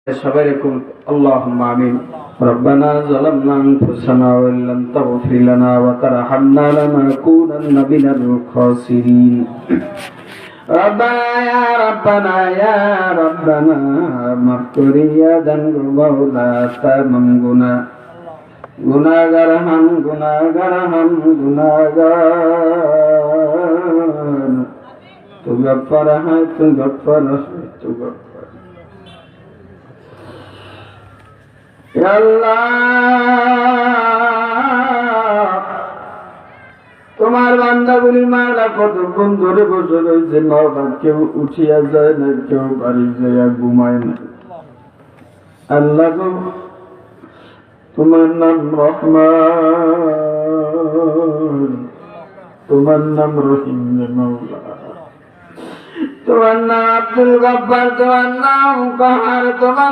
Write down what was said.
সবাইকুম আল্লাহুম্মা আমিন। ربنا ظلمنا أنفسنا وإن لم تغفر لنا وترحمنا لنكونن من الخاسرين ربنا يا ربنا مغفر يا ذنب مولا تمام গুনাহগার হাম গুনাহগার তু গফফার হয় তু গফফার তু গফফার। ইয়া আল্লাহ, তোমার বান্দাগুলি মালা কতক্ষণ ধরে বসে রয়েছে, নবাব কেউ উঠিয়া যায় না, কেউ বাড়ি যায় ঘুমায় না। আল্লাহ গো, তোমার নাম রহমান, তোমার নাম রহিম মওলা, তোমার নাম আব্দুল গফফার, তোমার নাম কাহার, তোমার